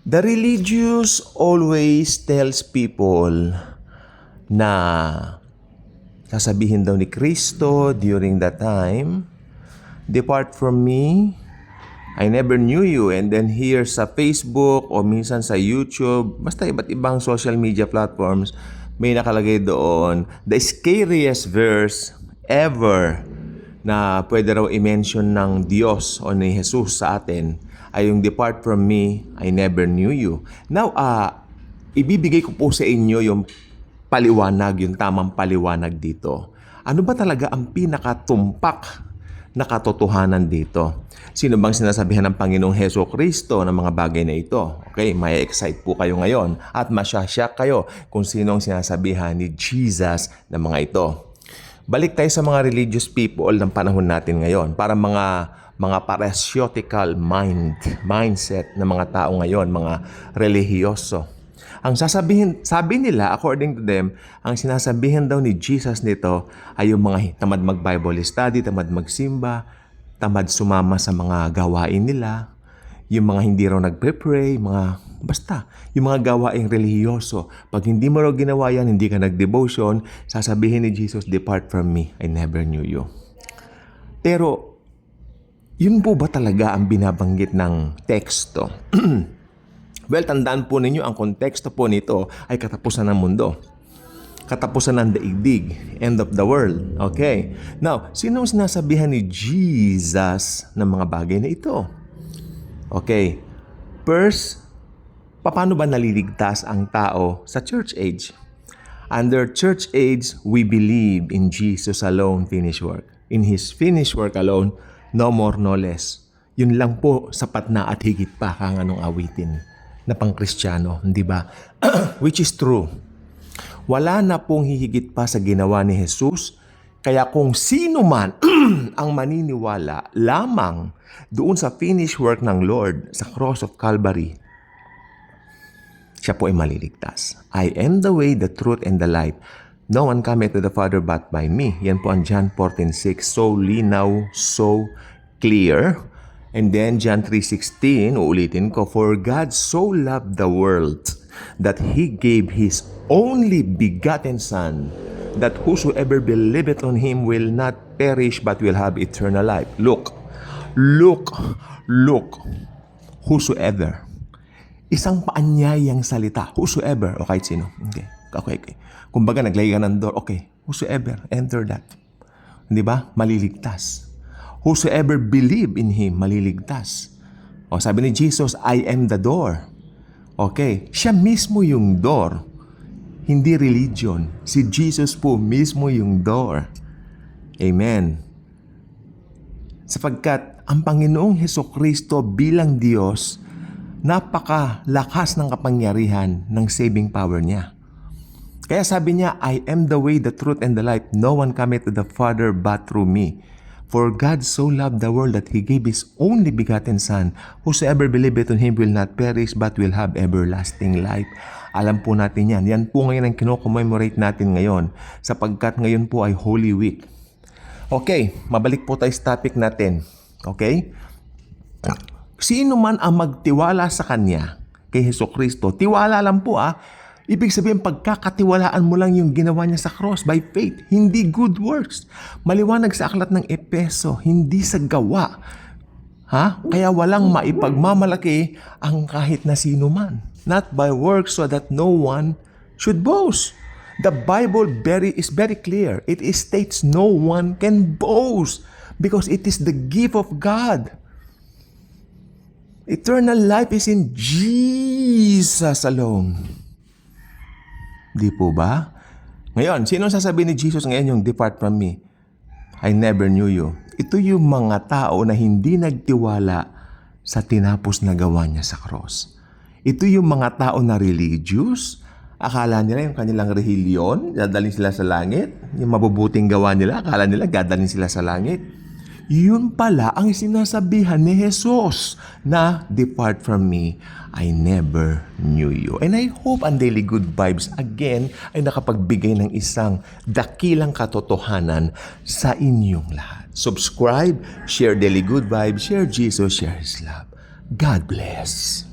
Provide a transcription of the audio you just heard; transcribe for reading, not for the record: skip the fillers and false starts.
The religious always tells people na sasabihin daw ni Kristo during that time, "Depart from me, I never knew you." And then here sa Facebook o minsan sa YouTube, basta iba't ibang social media platforms, may nakalagay doon, the scariest verse ever na pwede raw i-mention ng Diyos o ni Jesus sa atin ay yung "Depart from me, I never knew you." Now, ibibigay ko po sa inyo yung paliwanag, yung tamang paliwanag dito. Ano ba talaga ang pinakatumpak na katotohanan dito? Sino bang sinasabihan ng Panginoong Heso Kristo ng mga bagay na ito? Okay, may excite po kayo ngayon at masyasyak kayo kung sino ang sinasabihan ni Jesus ng mga ito. Balik tayo sa mga religious people ng panahon natin ngayon, para mga parasyotical mindset ng mga tao ngayon, mga relihiyoso. Ang sabi nila, according to them, ang sinasabihan daw ni Jesus nito ay yung mga tamad mag-Bible study, tamad magsimba, tamad sumama sa mga gawain nila, yung mga hindi raw nagpe-pray, yung mga gawaing relihiyoso. Pag hindi mo raw ginawa yan, hindi ka nag-devotion, sasabihin ni Jesus, "Depart from me, I never knew you." Pero, yun po ba talaga ang binabanggit ng teksto? Well, tandaan po ninyo, ang konteksto po nito ay katapusan ng mundo. Katapusan ng daigdig. End of the world. Okay. Now, sino ang sinasabihan ni Jesus ng mga bagay na ito? Okay. First, paano ba naliligtas ang tao sa church age? Under church age, we believe in Jesus alone finished work. In His finished work alone, no more, no less. Yun lang po, sapat na at higit pa kang anong awitin na pang-Kristiyano, di ba? Which is true. Wala na pong hihigit pa sa ginawa ni Jesus, kaya kung sino man ang maniniwala lamang doon sa finished work ng Lord sa cross of Calvary, siya po ay maliligtas. "I am the way, the truth, and the life. No one cometh to the Father but by me." Yan po ang John 14:6. So linaw, so clear. And then John 3:16, uulitin ko, "For God so loved the world that He gave His only begotten Son, that whosoever believeth on Him will not perish but will have eternal life." Look. Whosoever. Isang paanyayang salita. Whosoever, o kahit sino. Okay. Kumbaga, naglagay ka ng door. Okay, whosoever, enter that. Di ba? Maliligtas. Whosoever believe in Him, maliligtas. O, sabi ni Jesus, "I am the door." Okay, siya mismo yung door. Hindi religion. Si Jesus po mismo yung door. Amen. Sapagkat ang Panginoong Hesukristo bilang Diyos, napakalakas ng kapangyarihan ng saving power niya. Kaya sabi niya, "I am the way, the truth, and the life. No one cometh to the Father but through me. For God so loved the world that He gave His only begotten Son. Whosoever believeth on Him will not perish but will have everlasting life." Alam po natin yan. Yan po ngayon ang kino-commemorate natin ngayon, sapagkat ngayon po ay Holy Week. Okay, mabalik po tayo sa topic natin. Okay? Sino man ang magtiwala sa Kanya, kay Hesukristo, tiwala lang po Ibig sabihin, pagkakatiwalaan mo lang yung ginawa niya sa cross by faith, hindi good works. Maliwanag sa aklat ng Epeso, hindi sa gawa. Kaya walang maipagmamalaki ang kahit na sino man. Not by works, so that no one should boast. The Bible is very clear. It states no one can boast because it is the gift of God. Eternal life is in Jesus alone. Di po ba? Ngayon, sino sasabihin ni Jesus ngayon yung "Depart from me, I never knew you"? Ito yung mga tao na hindi nagtiwala sa tinapos na gawa niya sa cross. Ito yung mga tao na religious. Akala nila yung kanilang relihiyon, dadalhin sila sa langit. Yung mabubuting gawa nila, akala nila dadalhin sila sa langit. Yun pala ang sinasabihan ni Jesus na "Depart from me, I never knew you." And I hope ang Daily Good Vibes again ay nakapagbigay ng isang dakilang katotohanan sa inyong lahat. Subscribe, share Daily Good Vibes, share Jesus, share His love. God bless.